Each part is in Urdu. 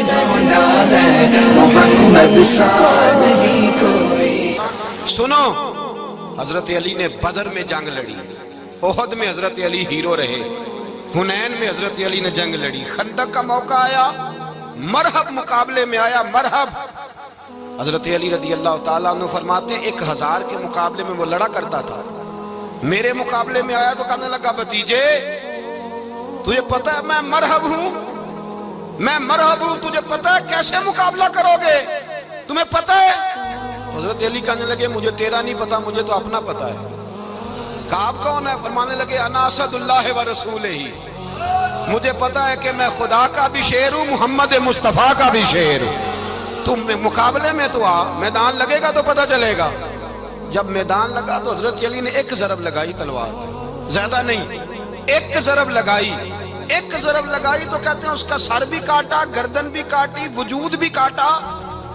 ڈھونڈا ہے محمد سادگی کوئی. سنو، حضرت علی نے بدر میں جنگ لڑی، احد میں حضرت علی ہیرو رہے، حنین میں حضرت علی نے جنگ لڑی، خندق کا موقع آیا، مرحب مقابلے میں آیا، مرحب. حضرت علی رضی اللہ تعالیٰ عنہ فرماتے ہیں 1000 کے مقابلے میں وہ لڑا کرتا تھا، میرے مقابلے میں آیا تو کہنے لگا بھتیجے تجھے پتا ہے میں مرحب ہوں، میں مرحب ہوں، تجھے پتا ہے کیسے مقابلہ کرو گے، تمہیں پتا ہے؟ حضرت علی کہنے لگے مجھے تیرا نہیں پتا، مجھے تو اپنا پتا ہے. کہا آپ کون ہے؟ فرمانے لگے انا اسد اللہ و رسولہ، مجھے پتا ہے کہ میں خدا کا بھی شیر ہوں، محمد مصطفیٰ کا بھی شیر ہوں. تم مقابلے میں تو آ، میدان لگے گا تو پتہ چلے گا. جب میدان لگا تو حضرت علی نے ایک ضرب لگائی تلوار، زیادہ نہیں، ایک ضرب لگائی. ایک ضرب لگائی تو کہتے ہیں اس کا سر بھی کاٹا، گردن بھی کاٹی، وجود بھی کاٹا،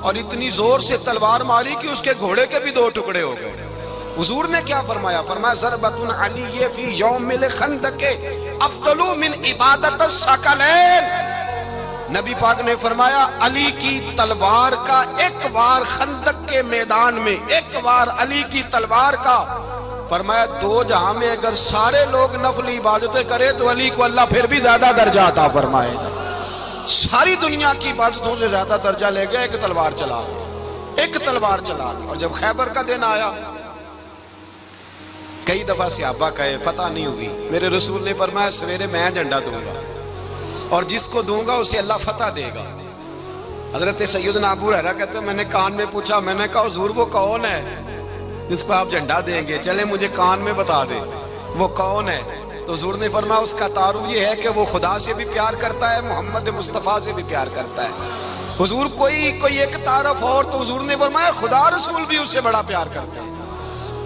اور اتنی زور سے تلوار ماری کہ اس کے گھوڑے کے بھی 2 ٹکڑے ہو گئے. حضور نے کیا فرمایا؟ فرمایا ضربۃ علی فی یوم الخندق افضل من عبادت الثقلین. نبی پاک نے فرمایا علی کی تلوار کا ایک وار خندق کے میدان میں، ایک وار علی کی تلوار کا، فرمایا 2 جہاں میں اگر سارے لوگ نفل عبادتیں کرے تو علی کو اللہ پھر بھی زیادہ درجہ عطا فرمائے گا. ساری دنیا کی عبادتوں سے زیادہ درجہ لے گیا ایک تلوار چلا، ایک تلوار چلا. اور جب خیبر کا دن آیا، کئی دفعہ صحابہ کہے فتح نہیں ہوئی، میرے رسول نے فرمایا سویرے میں جھنڈا دوں گا اور جس کو دوں گا اسے اللہ فتح دے گا. حضرت سیدنا ابو ہریرہ کہتے ہیں میں نے کان میں پوچھا، میں نے کہا حضور وہ کون ہے جس کو آپ جھنڈا دیں گے؟ چلے مجھے کان میں بتا دے وہ کون ہے. تو حضور نے فرمایا اس کا تعارف یہ ہے کہ وہ خدا سے بھی پیار کرتا ہے، محمد مصطفیٰ سے بھی پیار کرتا ہے. حضور کوئی ایک تعارف اور، تو حضور نے فرمایا خدا رسول بھی اس سے بڑا پیار کرتے ہیں.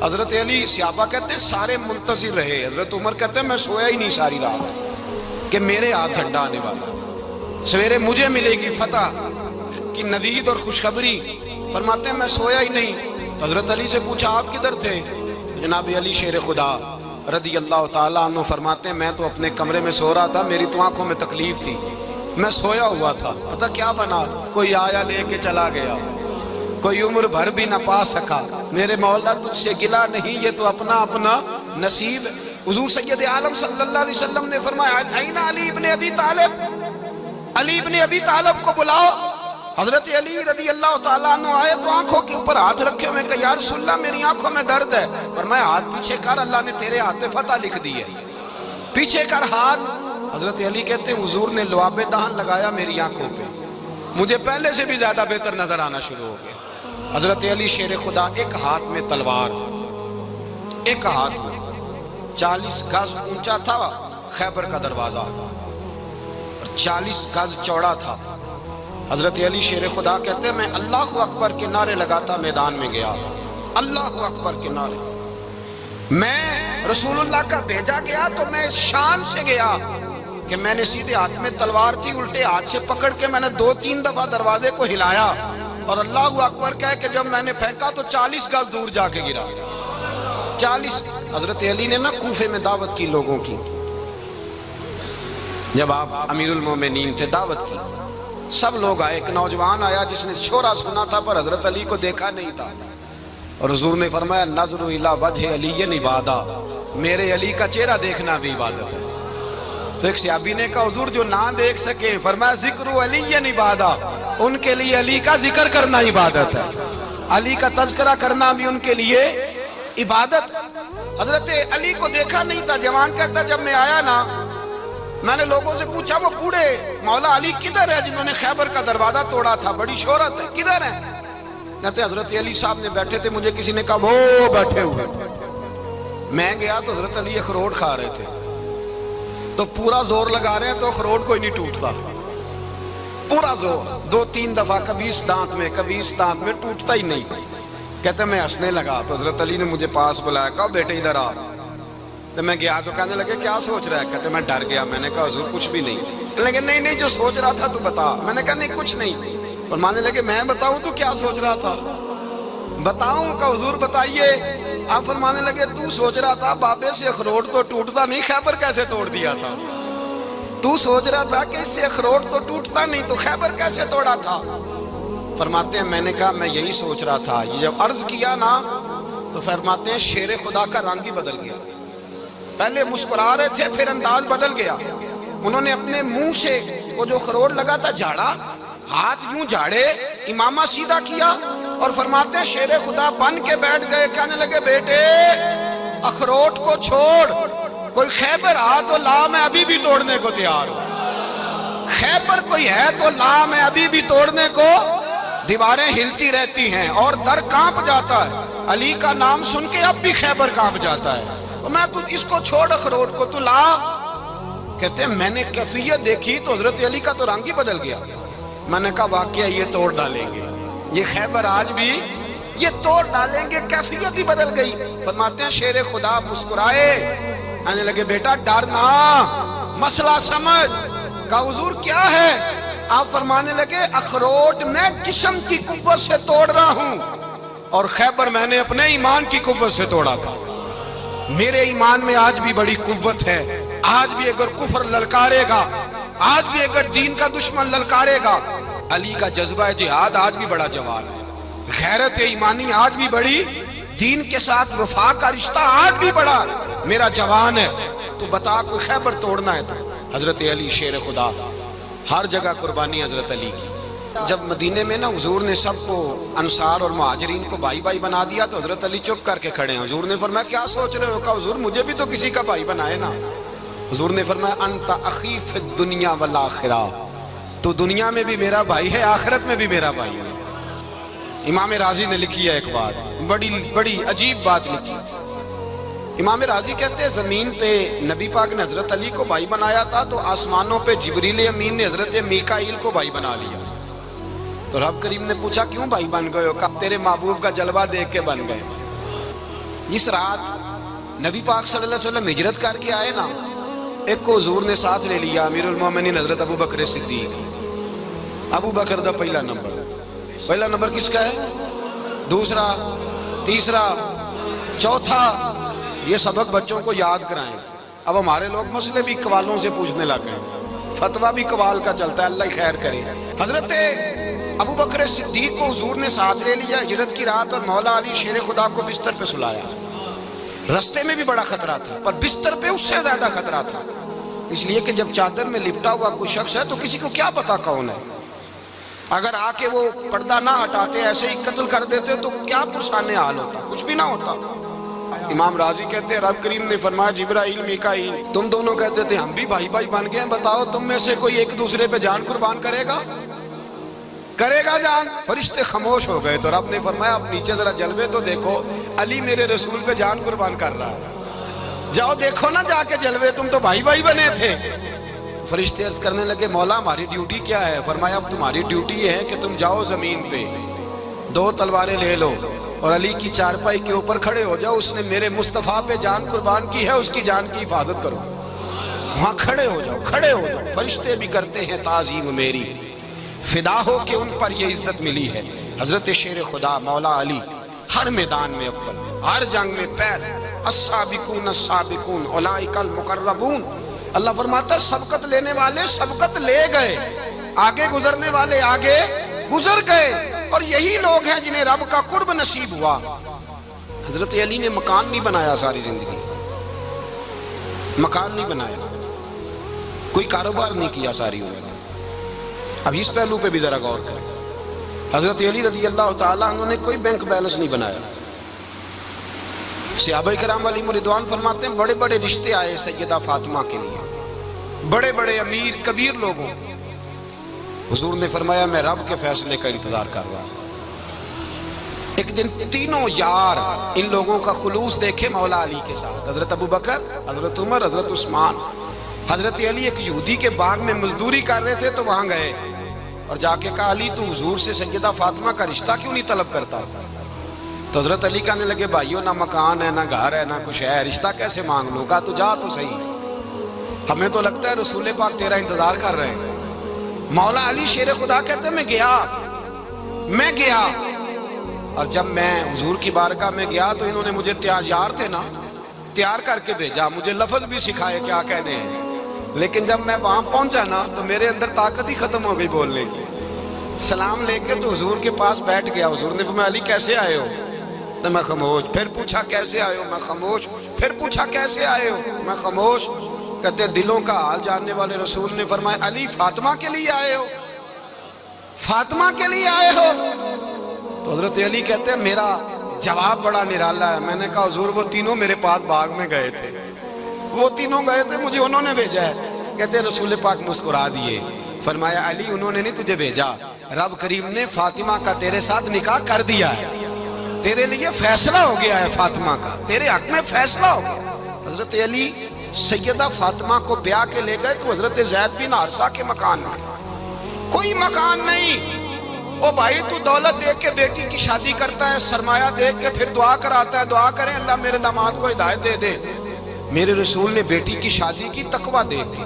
حضرت علی صحابہ کہتے ہیں سارے منتظر رہے. حضرت عمر کہتے ہیں میں سویا ہی نہیں ساری رات کہ میرے ہاتھ جھنڈا آنے والا، سویرے مجھے ملے گی فتح کی نوید اور خوشخبری. فرماتے ہیں میں سویا ہی نہیں. حضرت علی سے پوچھا آپ کدھر تھے؟ جناب علی شیر خدا رضی اللہ تعالیٰ عنہ فرماتے ہیں میں تو اپنے کمرے میں سو رہا تھا، میری تو آنکھوں میں تکلیف تھی، میں سویا ہوا تھا. پتہ کیا بنا؟ کوئی آیا لے کے چلا گیا، کوئی عمر بھر بھی نہ پا سکا. میرے مولا تجھ سے گلا نہیں، یہ تو اپنا اپنا نصیب. حضور سید عالم صلی اللہ علیہ وسلم نے فرمایا این علی ابن ابی طالب، علی ابن ابی طالب کو بلاؤ. حضرت علی رضی اللہ تعالیٰ عنہ آئے تو آنکھوں کے اوپر ہاتھ رکھے ہوئے کہ یا رسول اللہ میری آنکھوں میں درد ہے. فرمایا ہاتھ پیچھے کر، اللہ نے تیرے ہاتھ پہ فتح لکھ دی ہے، پیچھے کر ہاتھ. حضرت علی کہتے ہیں حضور نے لعاب دہن لگایا میری آنکھوں پہ، مجھے پہلے سے بھی زیادہ بہتر نظر آنا شروع ہو گیا. حضرت علی شیر خدا ایک ہاتھ میں تلوار، ایک ہاتھ میں 40 گز اونچا تھا خیبر کا دروازہ اور 40 گز چوڑا تھا. حضرت علی شیر خدا کہتے ہیں میں اللہ اکبر کے نعرے لگاتا میدان میں گیا، اللہ اکبر کے نعرے. میں رسول اللہ کا بھیجا گیا تو میں شان سے گیا کہ میں نے سیدھے ہاتھ میں تلوار تھی، الٹے ہاتھ سے پکڑ کے میں نے 2-3 دفعہ دروازے کو ہلایا اور اللہ اکبر کہہ کہ جب میں نے پھینکا تو 40 گز دور جا کے گرا. 40. حضرت علی نے نا کوفے میں دعوت کی لوگوں کی، جب آپ امیر المومنین تھے دعوت کی، سب لوگ آئے. ایک نوجوان آیا جس نے شورا سنا تھا پر حضرت علی کو دیکھا نہیں تھا، اور حضور نے فرمایا نظر الی وجہ علی عبادہ، میرے علی کا چہرہ دیکھنا بھی عبادت ہے. تو ایک صحابی نے کہا حضور جو نہ دیکھ سکے، فرمایا ذکر علی عبادہ، ان کے لیے علی کا ذکر کرنا عبادت ہے، علی کا تذکرہ کرنا بھی ان کے لیے عبادت. حضرت علی کو دیکھا نہیں تھا. جوان کہتا جب میں آیا نا میں نے لوگوں سے پوچھا وہ بوڑھے مولا علی کدھر ہے جنہوں نے خیبر کا دروازہ توڑا تھا، بڑی شہرت ہے، کدھر ہے؟ کہتے حضرت علی صاحب نے بیٹھے تھے، مجھے کسی نے کہا وہ بیٹھے ہوئے. میں گیا تو حضرت علی اخروٹ کھا رہے تھے، تو پورا زور لگا رہے ہیں تو اخروٹ کوئی نہیں ٹوٹتا، پورا زور 2-3 دفعہ، کبھی اس دانت میں کبھی اس دانت میں، ٹوٹتا ہی نہیں. کہتے میں ہنسنے لگا تو حضرت علی نے مجھے پاس بلایا، کہا بیٹے ادھر آ. تو میں گیا تو کہنے لگے کیا سوچ رہا ہے؟ کہتے میں ڈر گیا. میں نے کہا حضور کچھ بھی نہیں. لیکن نہیں جو سوچ رہا تھا تو بتا. میں نے کہا نہیں کچھ نہیں. فرمانے لگے میں بتاؤں تو کیا سوچ رہا تھا؟ بتاؤں؟ کہ حضور بتائیے. آپ فرمانے لگے تو سوچ رہا تھا بابے سے اخروٹ تو ٹوٹتا نہیں، خیبر کیسے توڑ دیا تھا؟ تو سوچ رہا تھا کہ اس سے اخروٹ تو ٹوٹتا نہیں، تو خیبر کیسے توڑا تھا؟ فرماتے ہیں میں نے کہا میں یہی سوچ رہا تھا. یہ جب عرض کیا نا تو فرماتے ہیں شیر خدا کا رنگ ہی بدل گیا. پہلے مسکرا رہے تھے، پھر انداز بدل گیا. انہوں نے اپنے منہ سے وہ جو اخروٹ لگا تھا جھاڑا، ہاتھ یوں جھاڑے، امامہ سیدھا کیا، اور فرماتے ہیں شیر خدا بن کے بیٹھ گئے. کہنے لگے بیٹے اخروٹ کو چھوڑ، کوئی خیبر آ تو لا، میں ابھی بھی توڑنے کو تیار ہوں. خیبر کوئی ہے تو لا، میں ابھی بھی توڑنے کو. دیواریں ہلتی رہتی ہیں اور در کانپ جاتا ہے. علی کا نام سن کے اب بھی خیبر کانپ جاتا ہے. میں تو اس کو چھوڑ اخروٹ کو، تو لا. کہتے ہیں میں نے کیفیت دیکھی تو حضرت علی کا تو رنگ ہی بدل گیا. میں نے کہا واقعہ یہ توڑ ڈالیں گے، یہ خیبر آج بھی یہ توڑ ڈالیں گے، کیفیت ہی بدل گئی. فرماتے ہیں شیر خدا مسکرائے، کہنے لگے بیٹا ڈرنا، مسئلہ سمجھ. کہا حضور کیا ہے؟ آپ فرمانے لگے اخروٹ میں جسم کی قوت سے توڑ رہا ہوں، اور خیبر میں نے اپنے ایمان کی قوت سے توڑا تھا. میرے ایمان میں آج بھی بڑی قوت ہے. آج بھی اگر کفر للکارے گا، آج بھی اگر دین کا دشمن للکارے گا، علی کا جذبہ جہاد آج بھی بڑا جوان ہے. غیرت ایمانی آج بھی بڑی، دین کے ساتھ وفا کا رشتہ آج بھی بڑا میرا جوان ہے. تو بتا کوئی خیبر توڑنا ہے تو حضرت علی شیر خدا، ہر جگہ قربانی حضرت علی کی. جب مدینے میں نا حضور نے سب کو انصار اور مہاجرین کو بھائی بھائی بنا دیا تو حضرت علی چپ کر کے کھڑے ہیں. حضور نے فرمایا کیا سوچ رہے ہو؟ کہا حضور مجھے بھی تو کسی کا بھائی بنائے نا. حضور نے فرمایا انت اخی فی الدنیا والآخرہ، تو دنیا میں بھی میرا بھائی ہے، آخرت میں بھی میرا بھائی ہے. امام راضی نے لکھی ہے ایک بات، بڑی عجیب بات لکھی. امام راضی کہتے ہیں زمین پہ نبی پاک نے حضرت علی کو بھائی بنایا تھا تو آسمانوں پہ جبریل امین نے حضرت میکائیل کو بھائی بنا لیا. تو رب کریم نے پوچھا کیوں بھائی بن گئے ہو؟ کہا تیرے محبوب کا جلوہ دیکھ کے بن گئے. اس رات نبی پاک صلی اللہ علیہ وسلم ہجرت کر کے آئے نا، ایک کو حضور نے ساتھ لے لیا، امیر المومنین حضرت ابو بکر صدیق. ابو بکر دا پہلا نمبر کس کا ہے؟ دوسرا، تیسرا، چوتھا. یہ سبق بچوں کو یاد کرائیں. اب ہمارے لوگ مسئلے بھی قوالوں سے پوچھنے لگ گئے، فتویٰ بھی قوال کا چلتا ہے، اللہ ہی خیر کرے. حضرت ابو بکر صدیق کو حضور نے ساتھ لے لیا ہجرت کی رات، اور مولا علی شیر خدا کو بستر پہ سلایا. رستے میں بھی بڑا خطرہ تھا، پر بستر پہ اس سے زیادہ خطرہ تھا، اس لیے کہ جب چادر میں لپٹا ہوا کوئی شخص ہے تو کسی کو کیا پتا کون ہے. اگر آ کے وہ پردہ نہ ہٹاتے، ایسے ہی قتل کر دیتے تو کیا پرسانے حال ہوتا، کچھ بھی نہ ہوتا. امام راضی کہتے ہیں رب کریم نے فرمایا جبرائیل میکائیل تم دونوں کہتے تھے ہم بھی بھائی بھائی بن گئے ہیں، بتاؤ تم میں سے کوئی ایک دوسرے پہ جان قربان کرے گا جان؟ فرشتے خاموش ہو گئے. تو رب نے فرمایا اب نیچے ذرا جلوے تو دیکھو، علی میرے رسول پہ جان قربان کر رہا ہے، جاؤ دیکھو نا جا کے جلوے، تم تو بھائی بھائی بنے تھے. فرشتے عرض کرنے لگے مولا ہماری ڈیوٹی کیا ہے؟ فرمایا اب تمہاری ڈیوٹی یہ ہے کہ تم جاؤ زمین پہ 2 تلواریں لے لو اور علی کی چارپائی کے اوپر کھڑے ہو جاؤ، اس نے میرے مصطفیٰ پہ جان قربان کی ہے، اس کی جان کی حفاظت کرو. وہاں کھڑے ہو جاؤ. فرشتے بھی کرتے ہیں تعظیم میری، فدا ہو کہ ان پر یہ عزت ملی ہے. حضرت شیر خدا مولا علی ہر میدان میں اول، ہر جنگ میں پہل. السابقون السابقون اولئک المقربون. اللہ فرماتا ہے سبقت لینے والے سبقت لے گئے، آگے گزرنے والے آگے گزر گئے، اور یہی لوگ ہیں جنہیں رب کا قرب نصیب ہوا. حضرت علی نے مکان نہیں بنایا، ساری زندگی مکان نہیں بنایا، کوئی کاروبار نہیں کیا ساری عمر. اب اس پہلو پہ بھی ذرا غور کریں. حضرت علی رضی اللہ تعالیٰ عنہ نے کوئی بینک بیلنس نہیں بنایا. صحابہ کرام علیہم رضوان فرماتے ہیں بڑے بڑے رشتے آئے سیدہ فاطمہ کے لیے، بڑے بڑے امیر کبیر لوگوں. حضور نے فرمایا میں رب کے فیصلے کا انتظار کر رہا ہوں. ایک دن تینوں یار ان لوگوں کا خلوص دیکھے مولا علی کے ساتھ، حضرت ابو بکر، حضرت عمر، حضرت عثمان. حضرت علی ایک یہودی کے باغ میں مزدوری کر رہے تھے تو وہاں گئے اور جا کے کہا علی تو حضور سے سیدہ فاطمہ کا رشتہ کیوں نہیں طلب کرتا؟ تو حضرت علی کہنے لگے بھائیو نہ مکان ہے، نہ گھر ہے، نہ کچھ ہے، رشتہ کیسے مانگ لوں؟ کہا تو جا تو صحیح، ہمیں تو لگتا ہے رسول پاک تیرا انتظار کر رہے ہیں. مولا علی شیر خدا کہتے میں گیا اور جب میں حضور کی بارگاہ میں گیا تو انہوں نے مجھے تیار تھے نا، تیار کر کے بھیجا، مجھے لفظ بھی سکھائے کیا کہنے ہیں. لیکن جب میں وہاں پہنچا نا تو میرے اندر طاقت ہی ختم ہو گئی بولنے کی. سلام لے کے تو حضور کے پاس بیٹھ گیا. حضور نے فرمایا علی کیسے آئے ہو؟ تو میں خاموش. پھر پوچھا کیسے آئے ہو؟ میں خاموش. پھر پوچھا کیسے آئے ہو؟ میں خاموش. کہتے دلوں کا حال جاننے والے رسول نے فرمایا علی فاطمہ کے لیے آئے ہو؟ فاطمہ کے لیے آئے ہو؟ تو حضرت علی کہتے ہیں میرا جواب بڑا نرالا ہے. میں نے کہا حضور وہ تینوں میرے پاس باغ میں گئے تھے, وہ تینوں گئے تھے, مجھے انہوں نے بھیجا ہے. کہتے رسول پاک مسکرا دیے. فرمایا علی انہوں نے نہیں تجھے بھیجا, رب کریم نے فاطمہ کا تیرے ساتھ نکاح کر دیا ہے, تیرے لیے فیصلہ ہو گیا ہے فاطمہ کا, تیرے حق میں فیصلہ ہو گیا. حضرت علی سیدہ فاطمہ کو بیاہ کے لے گئے تو حضرت زید بن حارثہ کے مکان میں کوئی مکان نہیں. او بھائی تو دولت دیکھ کے بیٹی کی شادی کرتا ہے, سرمایہ دیکھ کے پھر دعا کراتا ہے, دعا کریں اللہ میرے داماد کو ہدایت دے دے. میرے رسول نے بیٹی کی شادی کی تقوی دیکھ کے,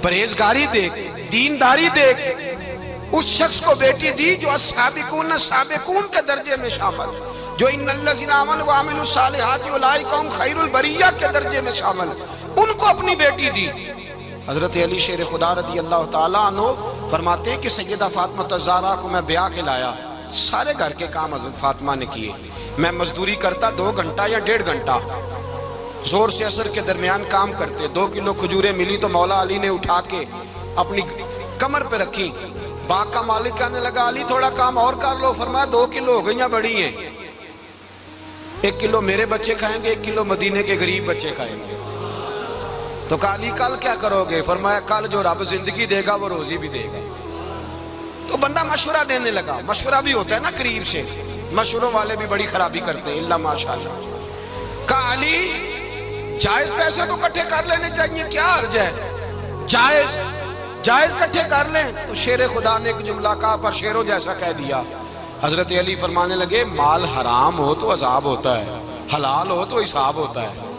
پرہیزگاری دیکھ, دینداری دیکھ اس شخص کو بیٹی دی جو السابقون السابقون کے درجے میں شامل, جو ان الذین آمنوا وعملوا الصالحات اولئک هم خیر البریہ کے درجے میں شامل, ان کو اپنی بیٹی دی. حضرت علی شیر خدا رضی اللہ تعالیٰ عنہ فرماتے ہیں کہ سیدہ فاطمہ الزہرا کو میں بیاہ کے لایا, سارے گھر کے کام حضرت فاطمہ نے کیے. میں مزدوری کرتا 2 گھنٹہ یا 1.5 گھنٹہ, زور سے عصر کے درمیان کام کرتے. 2 کلو کھجوریں ملی تو مولا علی نے اٹھا کے اپنی کمر پہ رکھی. باغ کا مالک کہنے لگا علی تھوڑا کام اور کر لو. فرمایا 2 کلو ہو گئیاں بڑی ہیں, 1 کلو میرے بچے کھائیں گے, 1 کلو مدینے کے غریب بچے کھائیں گے. تو کہا علی کل کیا کرو گے؟ فرمایا کل جو رب زندگی دے گا وہ روزی بھی دے گا. تو بندہ مشورہ دینے لگا. مشورہ بھی ہوتا ہے نا قریب سے, مشوروں والے بھی بڑی خرابی کرتے ہیں اللہ ماشاءاللہ. کہا علی جائز پیسے تو کٹھے کر لینے چاہیے, کیا حرج ہے, جائز کٹھے کر لیں. تو شیر خدا نے ایک جملہ کہا پر شیروں جیسا کہہ دیا. حضرت علی فرمانے لگے مال حرام ہو تو عذاب ہوتا ہے, حلال ہو تو حساب ہوتا ہے.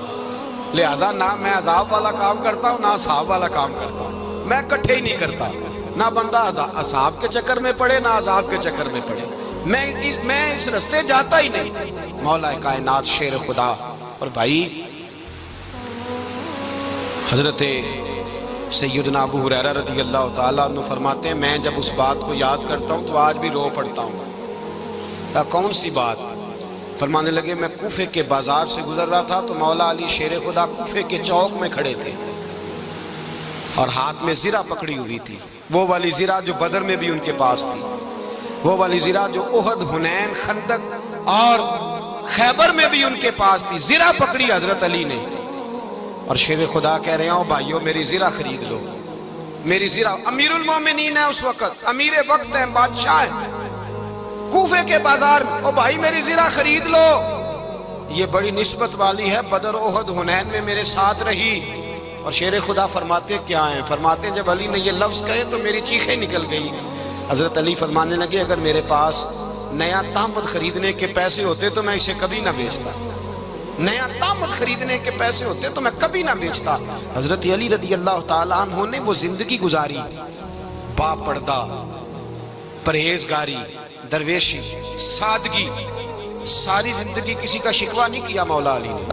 لہذا نہ میں عذاب والا کام کرتا ہوں نہ حساب والا کام کرتا ہوں, میں کٹھے ہی نہیں کرتا. نہ بندہ حساب کے چکر میں پڑے نہ عذاب کے چکر میں پڑے, میں اس رستے جاتا ہی نہیں. مولا کائنات شیر خدا. اور بھائی حضرت سیدنا ابو ہریرہ رضی اللہ تعالیٰ عنہ فرماتے ہیں میں جب اس بات کو یاد کرتا ہوں تو آج بھی رو پڑتا ہوں. کون سی بات؟ فرمانے لگے میں کوفے کے بازار سے گزر رہا تھا تو مولا علی شیر خدا کوفے کے چوک میں کھڑے تھے اور ہاتھ میں زرہ پکڑی ہوئی تھی, وہ والی زرہ جو بدر میں بھی ان کے پاس تھی, وہ والی زرہ جو احد, حنین, خندق اور خیبر میں بھی ان کے پاس تھی. زرہ پکڑی حضرت علی نے اور شیر خدا کہہ رہے ہیں بھائیو میری زرہ خرید لو. میری زرہ, امیر المومنین ہے اس وقت, امیر وقت ہیں, بادشاہ ہیں, کوفے کے بازار میں, او بھائی میری زرہ خرید لو. یہ بڑی نسبت والی ہے, بدر, احد, حنین میں میرے ساتھ رہی. اور شیر خدا فرماتے کیا ہیں؟ فرماتے ہیں جب علی نے یہ لفظ کہے تو میری چیخیں نکل گئی. حضرت علی فرمانے لگے اگر میرے پاس نیا تامت خریدنے کے پیسے ہوتے تو میں اسے کبھی نہ بیچتا, نیا تامت خریدنے کے پیسے ہوتے تو میں کبھی نہ بیچتا. حضرت علی رضی اللہ تعالیٰ عنہ نے وہ زندگی گزاری, با پردہ, پرہیزگاری, درویشی, سادگی, ساری زندگی کسی کا شکوہ نہیں کیا مولا علی نے.